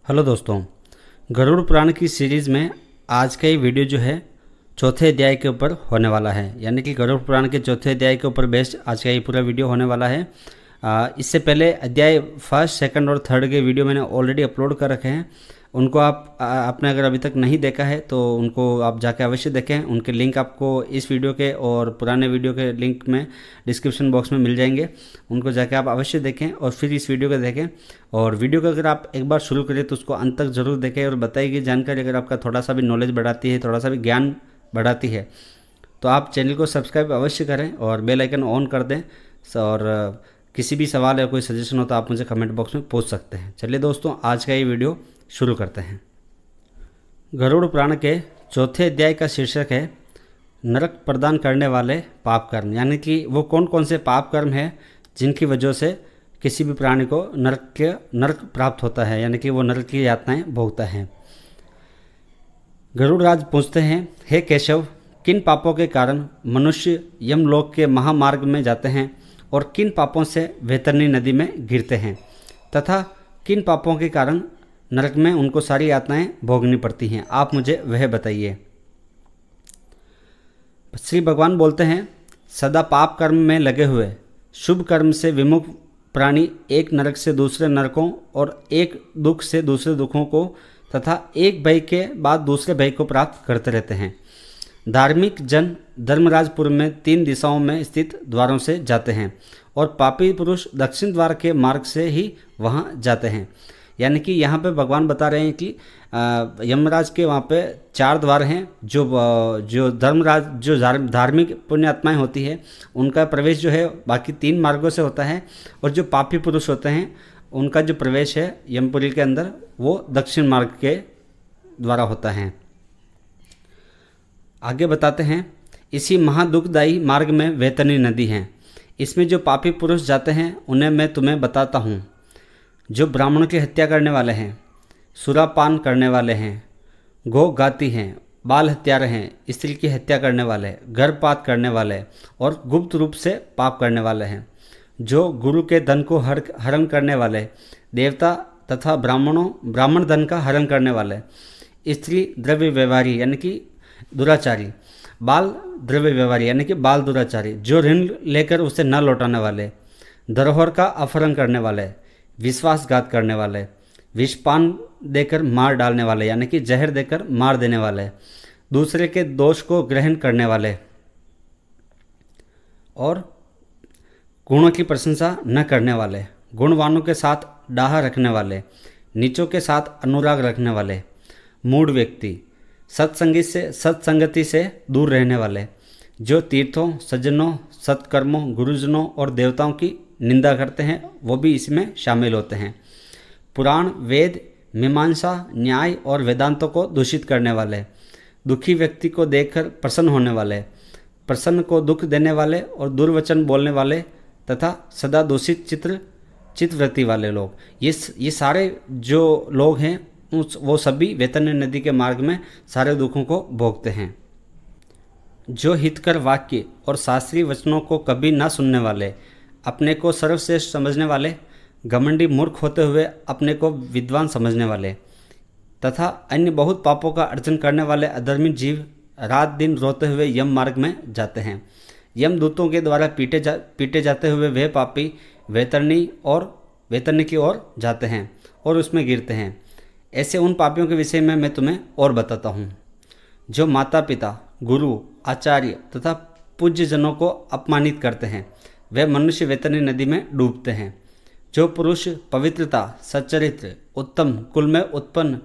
Hello दोस्तों, गरुड़ पुराण की series में आज का ये वीडियो जो है चौथे अध्याय के ऊपर होने वाला है। यानी कि गरुड़ पुराण के चौथे अध्याय के ऊपर बेस्ड आज का ये पूरा वीडियो होने वाला है। इससे पहले अध्याय फर्स्ट, सेकंड और थर्ड के वीडियो मैंने ऑलरेडी अपलोड कर रखे हैं। उनको आपने अगर अभी तक नहीं देखा है तो उनको आप जाके अवश्य देखें। उनके लिंक आपको इस वीडियो के और पुराने वीडियो के लिंक में डिस्क्रिप्शन बॉक्स में मिल जाएंगे। उनको जाके आप अवश्य देखें और फिर इस वीडियो को देखें। और वीडियो को अगर आप एक बार शुरू करें तो उसको अंत तक ज़रूर देखें और बताई गई जानकारी अगर आपका थोड़ा सा भी नॉलेज बढ़ाती है, थोड़ा सा भी ज्ञान बढ़ाती है तो आप चैनल को सब्सक्राइब अवश्य करें और बेल आइकन ऑन कर दें। और किसी भी सवाल या कोई सजेशन हो तो आप मुझे कमेंट बॉक्स में पूछ सकते हैं। चलिए दोस्तों, आज का ये वीडियो शुरू करते हैं। गरुड़ पुराण के चौथे अध्याय का शीर्षक है नरक प्रदान करने वाले पाप कर्म। यानी कि वो कौन कौन से पाप कर्म हैं जिनकी वजह से किसी भी प्राणी को नरक प्राप्त होता है, यानी कि वो नरक की यातनाएं भोगता है। गरुड़ राज पूछते हैं, हे केशव, किन पापों के कारण मनुष्य यमलोक के महामार्ग में जाते हैं और किन पापों से वैतरणी नदी में गिरते हैं तथा किन पापों के कारण नरक में उनको सारी यातनाएं भोगनी पड़ती हैं, आप मुझे वह बताइए। श्री भगवान बोलते हैं, सदा पाप कर्म में लगे हुए शुभ कर्म से विमुख प्राणी एक नरक से दूसरे नरकों और एक दुख से दूसरे दुखों को तथा एक भय के बाद दूसरे भय को प्राप्त करते रहते हैं। धार्मिक जन धर्मराजपुर में 3 दिशाओं में स्थित द्वारों से जाते हैं और पापी पुरुष दक्षिण द्वार के मार्ग से ही वहाँ जाते हैं। यानी कि यहाँ पे भगवान बता रहे हैं कि यमराज के वहाँ पे 4 द्वार हैं। जो धर्मराज जो धार्मिक पुण्य आत्माएँ होती है उनका प्रवेश जो है बाकी 3 मार्गों से होता है और जो पापी पुरुष होते हैं उनका जो प्रवेश है यमपुरी के अंदर वो दक्षिण मार्ग के द्वारा होता है। आगे बताते हैं, इसी महादुखदायी मार्ग में वैतरणी नदी है। इसमें जो पापी पुरुष जाते हैं उन्हें मैं तुम्हें बताता हूँ। जो ब्राह्मणों की हत्या करने वाले हैं, सुरापान करने वाले हैं, गौ गाती हैं, बाल हत्यारे हैं, स्त्री की हत्या करने वाले, गर्भपात करने वाले और गुप्त रूप से पाप करने वाले हैं, जो गुरु के धन को हरण करने वाले, देवता तथा ब्राह्मण धन का हरण करने वाले, स्त्री द्रव्य व्यवहारी यानी कि दुराचारी, बाल द्रव्य व्यवहारी यानी कि बाल दुराचारी, जो ऋण लेकर उसे न लौटाने वाले, धरोहर का अपहरण करने वाले, विश्वासघात करने वाले, विषपान देकर मार डालने वाले यानी कि जहर देकर मार देने वाले, दूसरे के दोष को ग्रहण करने वाले और गुणों की प्रशंसा न करने वाले, गुणवानों के साथ डाह रखने वाले, नीचों के साथ अनुराग रखने वाले, मूढ़ व्यक्ति, सत्संगति से दूर रहने वाले, जो तीर्थों, सज्जनों, सत्कर्मों, गुरुजनों और देवताओं की निंदा करते हैं वो भी इसमें शामिल होते हैं। पुराण, वेद, मीमांसा, न्याय और वेदांतों को दूषित करने वाले, दुखी व्यक्ति को देखकर प्रसन्न होने वाले, प्रसन्न को दुख देने वाले और दुर्वचन बोलने वाले तथा सदा दूषित चित्तवृत्ति वाले लोग, ये सारे जो लोग हैं वो सभी वैतरणी नदी के मार्ग में सारे दुखों को भोगते हैं। जो हितकर वाक्य और शास्त्रीय वचनों को कभी ना सुनने वाले, अपने को सर्वश्रेष्ठ समझने वाले, घमंडी मूर्ख होते हुए अपने को विद्वान समझने वाले तथा अन्य बहुत पापों का अर्जन करने वाले अधर्मी जीव रात दिन रोते हुए यम मार्ग में जाते हैं। यमदूतों के द्वारा पीटे जाते हुए वे पापी वैतरणी की ओर जाते हैं और उसमें गिरते हैं। ऐसे उन पापियों के विषय में मैं तुम्हें और बताता हूँ। जो माता पिता, गुरु, आचार्य तथा पूज्य जनों को अपमानित करते हैं वे मनुष्य वैतरणी नदी में डूबते हैं। जो पुरुष पवित्रता, सच्चरित्र, उत्तम कुल में उत्पन्न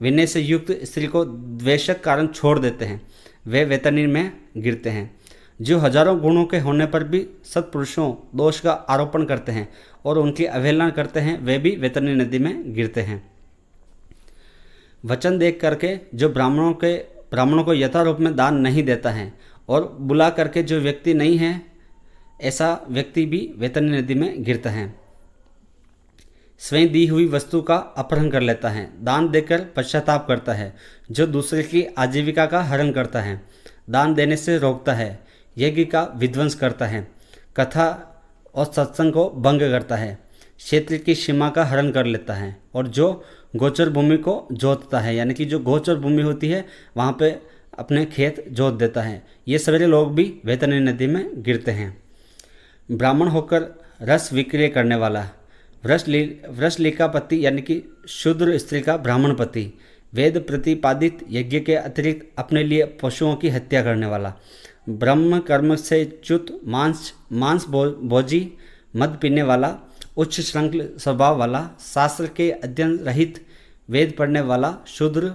विनय से युक्त स्त्री को द्वेषक कारण छोड़ देते हैं वे वैतरणी में गिरते हैं। जो हजारों गुणों के होने पर भी सत्पुरुषों दोष का आरोपण करते हैं और उनकी अवहेलना करते हैं वे भी वैतरणी नदी में गिरते हैं। वचन देख करके जो ब्राह्मणों को यथारूप में दान नहीं देता है और बुला करके जो व्यक्ति नहीं है ऐसा व्यक्ति भी वैतरणी नदी में गिरता है। स्वयं दी हुई वस्तु का अपहरण कर लेता है, दान देकर पश्चाताप करता है, जो दूसरे की आजीविका का हरण करता है, दान देने से रोकता है, यज्ञ का विध्वंस करता है, कथा और सत्संग को भंग करता है, क्षेत्र की सीमा का हरण कर लेता है और जो गोचर भूमि को जोतता है, यानी कि जो गोचर भूमि होती है वहाँ पे अपने खेत जोत देता है। ये सारे लोग भी वैतरणी नदी में गिरते हैं। ब्राह्मण होकर रस विक्रय करने वाला, वृषलिका पति यानी कि शूद्र स्त्री का ब्राह्मण पति, वेद प्रतिपादित यज्ञ के अतिरिक्त अपने लिए पशुओं की हत्या करने वाला, ब्रह्म कर्म से च्युत मांस भोजी, मद पीने वाला, उच्च श्रृंखल स्वभाव वाला, शास्त्र के अध्ययन रहित, वेद पढ़ने वाला शूद्र,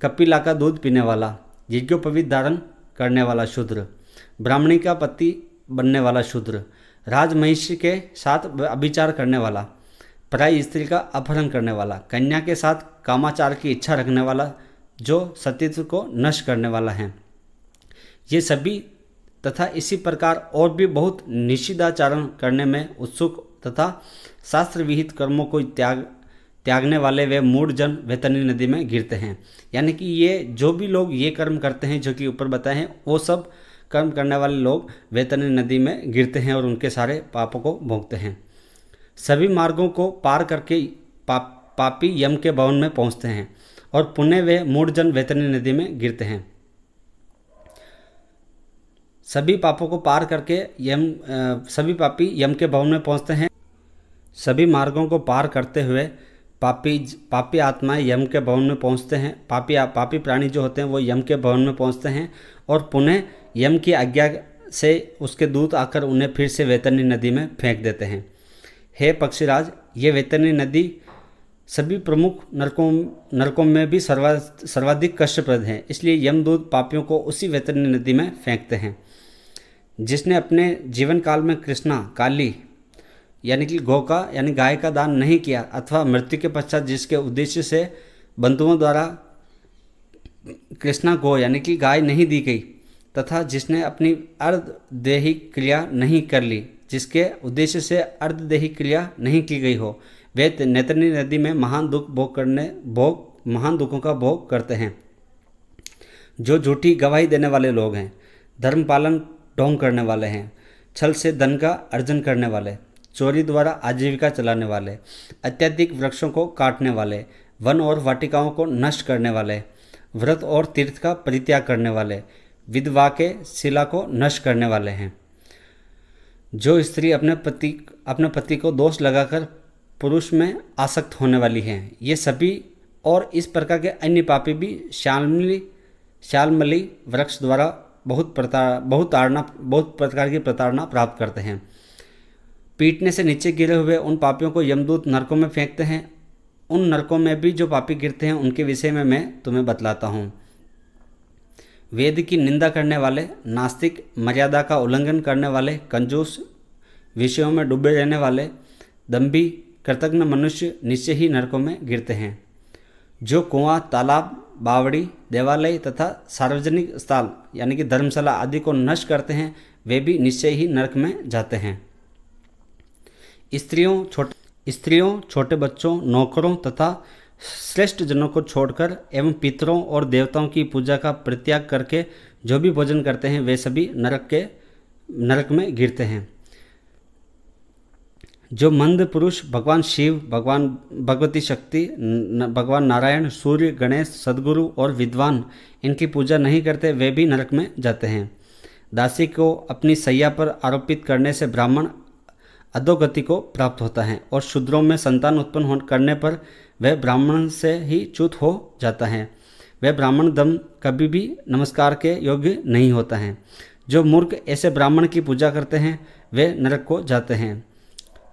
कपिला का दूध पीने वाला, यज्ञोपवीत धारण करने वाला शूद्र, ब्राह्मणी का पति बनने वाला शूद्र, राजमहिषी के साथ अभिचार करने वाला, पराई स्त्री का अपहरण करने वाला, कन्या के साथ कामाचार की इच्छा रखने वाला, जो सतीत्व को नष्ट करने वाला है, ये सभी तथा इसी प्रकार और भी बहुत निषिद्धाचरण करने में उत्सुक तथा शास्त्र विहित कर्मों को त्यागने वाले वे मूढ़ जन वैतरणी नदी में गिरते हैं। यानी कि ये जो भी लोग ये कर्म करते हैं जो कि ऊपर बताए हैं, वो सब कर्म करने वाले लोग वैतरणी नदी में गिरते हैं और उनके सारे पापों को भोगते हैं। सभी मार्गों को पार करके पापी यम के भवन में पहुंचते हैं और पुण्य वे मूढ़ जन वैतरणी नदी में गिरते हैं। सभी पापों को पार करके सभी पापी यम के भवन में पहुंचते हैं। सभी मार्गों को पार करते हुए पापी आत्माएं यम के भवन में पहुंचते हैं। पापी प्राणी जो होते हैं वो यम के भवन में पहुंचते हैं और पुनः यम की आज्ञा से उसके दूत आकर उन्हें फिर से वैतरणी नदी में फेंक देते हैं। हे पक्षीराज, ये वैतरणी नदी सभी प्रमुख नरकों में भी सर्वाधिक कष्टप्रद है, इसलिए यमदूत पापियों को उसी वैतरणी नदी में फेंकते हैं। जिसने अपने जीवन काल में कृष्णा काली यानी कि गौ का यानी गाय का दान नहीं किया अथवा मृत्यु के पश्चात जिसके उद्देश्य से बंधुओं द्वारा कृष्णा गौ यानी कि गाय नहीं दी गई तथा जिसने अपनी अर्धदैहिक क्रिया नहीं कर ली जिसके उद्देश्य से अर्धदैहिक क्रिया नहीं की गई हो, वे वैतरणी नदी में महान दुखों का भोग करते हैं। जो झूठी गवाही देने वाले लोग हैं, धर्म पालन ढोंग करने वाले हैं, छल से धन का अर्जन करने वाले, चोरी द्वारा आजीविका चलाने वाले, अत्यधिक वृक्षों को काटने वाले, वन और वाटिकाओं को नष्ट करने वाले, व्रत और तीर्थ का परित्याग करने वाले, विधवा के शिला को नष्ट करने वाले हैं। जो स्त्री अपने पति को दोष लगाकर पुरुष में आसक्त होने वाली हैं, ये सभी और इस प्रकार के अन्य पापी भी श्यालमली वृक्ष द्वारा बहुत प्रकार की प्रताड़ना प्राप्त करते हैं। पीटने से नीचे गिरे हुए उन पापियों को यमदूत नरकों में फेंकते हैं। उन नरकों में भी जो पापी गिरते हैं उनके विषय में मैं तुम्हें बतलाता हूँ। वेद की निंदा करने वाले, नास्तिक, मर्यादा का उल्लंघन करने वाले, कंजूस, विषयों में डूबे रहने वाले, दंभी, कृतज्ञ मनुष्य निश्चय ही नरकों में गिरते हैं। जो कुआं, तालाब, बावड़ी, देवालय तथा सार्वजनिक स्थल यानी कि धर्मशाला आदि को नष्ट करते हैं, वे भी निश्चय ही नरक में जाते हैं। स्त्रियों, छोटे बच्चों, नौकरों तथा श्रेष्ठ जनों को छोड़कर एवं पितरों और देवताओं की पूजा का परित्याग करके जो भी भोजन करते हैं वे सभी नरक में गिरते हैं। जो मंद पुरुष भगवान शिव, भगवती शक्ति, भगवान नारायण, सूर्य, गणेश, सद्गुरु और विद्वान इनकी पूजा नहीं करते वे भी नरक में जाते हैं। दासी को अपनी सैया पर आरोपित करने से ब्राह्मण अधोगति को प्राप्त होता है और शूद्रों में संतान उत्पन्न करने पर वह ब्राह्मण से ही च्युत हो जाता है। वह ब्राह्मण दम कभी भी नमस्कार के योग्य नहीं होता है। जो मूर्ख ऐसे ब्राह्मण की पूजा करते हैं वे नरक को जाते हैं।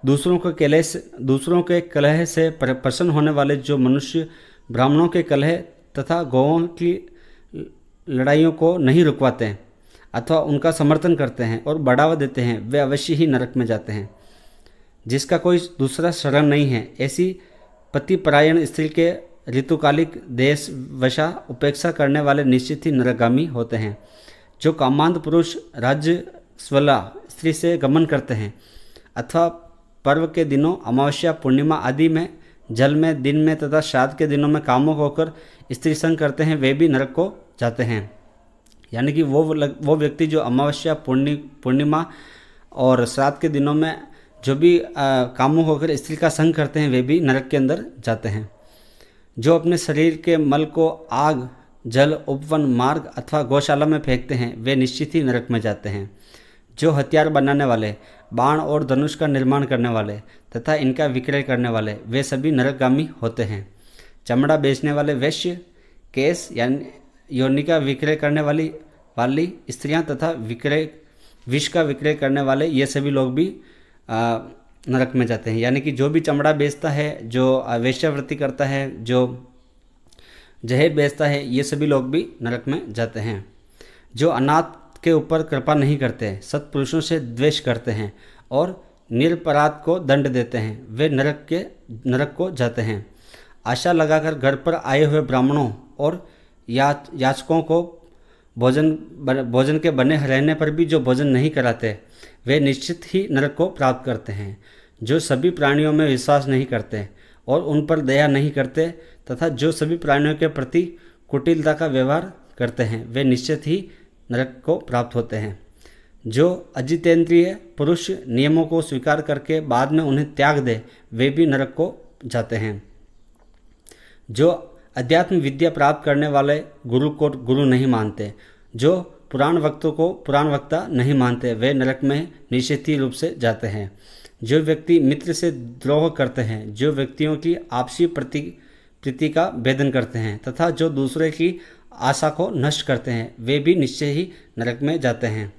दूसरों के कलह से प्रसन्न होने वाले जो मनुष्य ब्राह्मणों के कलह तथा गौओं की लड़ाइयों को नहीं रुकवाते अथवा उनका समर्थन करते हैं और बढ़ावा देते हैं, वे अवश्य ही नरक में जाते हैं। जिसका कोई दूसरा शरण नहीं है, ऐसी पतिपरायण स्त्री के ऋतुकालिक देश वशा उपेक्षा करने वाले निश्चित ही नरकगामी होते हैं। जो कामांध पुरुष राज्य स्वला स्त्री से गमन करते हैं अथवा पर्व के दिनों, अमावस्या, पूर्णिमा आदि में, जल में, दिन में तथा श्राद्ध के दिनों में कामुक होकर स्त्री संग करते हैं, वे भी नरक को जाते हैं। यानी कि वो व्यक्ति जो अमावस्या, पूर्णिमा और श्राद्ध के दिनों में जो भी कामुक होकर स्त्री का संग करते हैं वे भी नरक के अंदर जाते हैं। जो अपने शरीर के मल को आग, जल, उपवन, मार्ग अथवा गौशाला में फेंकते हैं वे निश्चित ही नरक में जाते हैं। जो हथियार बनाने वाले, बाण और धनुष का निर्माण करने वाले तथा इनका विक्रय करने वाले वे सभी नरकगामी होते हैं। चमड़ा बेचने वाले वैश्य, केस यानी योनि का विक्रय करने वाली स्त्रियां तथा विष का विक्रय करने वाले ये सभी लोग भी नरक में जाते हैं। यानी कि जो भी चमड़ा बेचता है, जो वेश्यावृत्ति करता है, जो जहर बेचता है, ये सभी लोग भी नरक में जाते हैं। जो अनाथ के ऊपर कृपा नहीं करते, सत्पुरुषों से द्वेष करते हैं और निरपराध को दंड देते हैं वे नरक को जाते हैं। आशा लगाकर घर पर आए हुए ब्राह्मणों और याचकों को भोजन के बने रहने पर भी जो भोजन नहीं कराते वे निश्चित ही नरक को प्राप्त करते हैं। जो सभी प्राणियों में विश्वास नहीं करते और उन पर दया नहीं करते तथा जो सभी प्राणियों के प्रति कुटिलता का व्यवहार करते हैं वे निश्चित ही नरक को प्राप्त होते हैं। जो अजितेंद्रिय पुरुष नियमों को स्वीकार करके बाद में उन्हें त्याग दे वे भी नरक को जाते हैं। जो अध्यात्म विद्या प्राप्त करने वाले गुरु को गुरु नहीं मानते, जो पुराण वक्तों को पुराण वक्ता नहीं मानते वे नरक में निश्चित रूप से जाते हैं। जो व्यक्ति मित्र से द्रोह करते हैं, जो व्यक्तियों की आपसी प्रीति का भेदन करते हैं तथा जो दूसरे की आशा को नष्ट करते हैं वे भी निश्चय ही नरक में जाते हैं।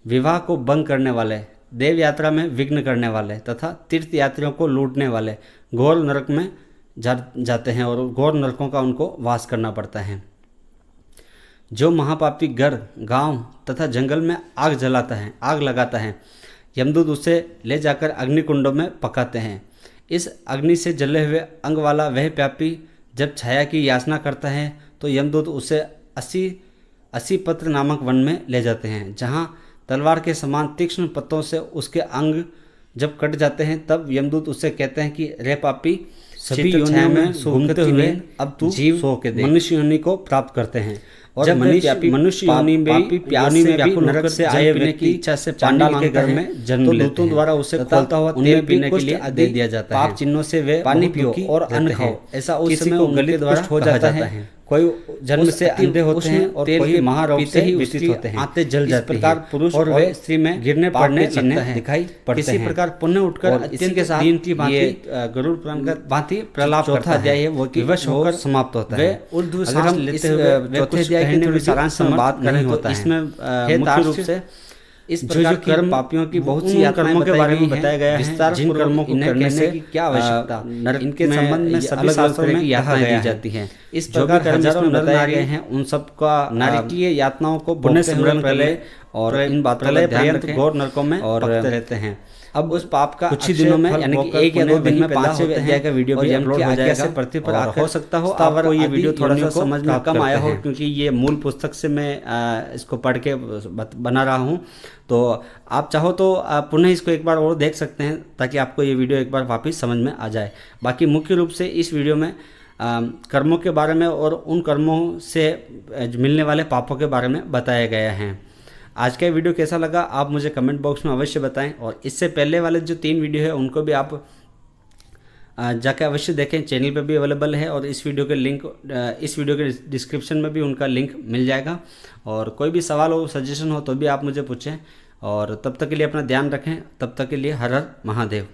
विवाह को भंग करने वाले, देव यात्रा में विघ्न करने वाले तथा तीर्थ यात्रियों को लूटने वाले घोर नरक में जाते हैं और घोर नरकों का उनको वास करना पड़ता है। जो महापापी घर, गांव तथा जंगल में आग लगाता है, यमदूत उसे ले जाकर अग्निकुंडों में पकाते हैं। इस अग्नि से जले हुए अंग वाला वह पापी जब छाया की याचना करता है तो यमदूत उसे 80 पत्र नामक वन में ले जाते हैं, जहां तलवार के समान तीक्ष्ण पत्तों से उसके अंग जब कट जाते हैं तब यमदूत उससे कहते हैं कि रे पापी, सभी योनियों में घूमते हुए अब तू जीव सो के देख। मनुष्य योनि को प्राप्त करते हैं और मनुष्य योनि में व्याकुल नरक से आए हुए की इच्छा से चांडाल के घर में जन्म लेते हैं। दूतों द्वारा उसे खोलता हुआ तेल पीने के लिए दे दिया जाता है। पाप चिन्हों से वे पानी पियो और अन्न खाओ, ऐसा उस समय उंगली द्वारा हो जाता है। कोई जन्म से अंधे होते हैं और कोई महारोग से ही विस्तृत होते हैं, आंतें जल जाती हैं। इस प्रकार पुरुष और वे स्त्री में गिरने पड़ने चिन्ह दिखाई पड़ते हैं। इसी प्रकार पुण्य उठकर अत्यंत के साथ की गरुड़ पुराण का भांति प्रलाप चौथा अध्याय है वो विवश होकर समाप्त होता है। ऊर्ध्व सांस लेते हुए चौथे अध्याय के सारांश में बात करें तो इसमें मुख्य रूप से इस प्रकार कर्म पापियों की बहुत सी कर्मों के बारे में बताया गया है, जिन कर्मों को करने से क्या आवश्यकता, इनके संबंध में सभी शास्त्रों में यातना दी जाती है। इस प्रकार हजारों बताए गए हैं उन सब का नारकीय यातनाओं को पुण्य स्मरण पहले और इन बातों पर ध्यान रखें, घोर नरकों में पकते रहते हैं। अब उस पाप का कुछ ही दिनों में यानी कि 1 या 2 दिन में 5वें अध्याय का वीडियो भी अपलोड हो जाएगा पृथ्वी पर। हो सकता हो आपको ये वीडियो थोड़ा सा समझ में कम आया हो क्योंकि ये मूल पुस्तक से मैं इसको पढ़ के बना रहा हूँ, तो आप चाहो तो पुनः इसको एक बार और देख सकते हैं ताकि आपको ये वीडियो एक बार वापस समझ में आ जाए। बाकी मुख्य रूप से इस वीडियो में कर्मों के बारे में और उन कर्मों से मिलने वाले पापों के बारे में बताया गया है। आज का वीडियो कैसा लगा आप मुझे कमेंट बॉक्स में अवश्य बताएं और इससे पहले वाले जो 3 वीडियो है उनको भी आप जाके अवश्य देखें, चैनल पे भी अवेलेबल है और इस वीडियो के डिस्क्रिप्शन में भी उनका लिंक मिल जाएगा। और कोई भी सवाल हो, सजेशन हो तो भी आप मुझे पूछें और तब तक के लिए अपना ध्यान रखें। तब तक के लिए हर हर महादेव।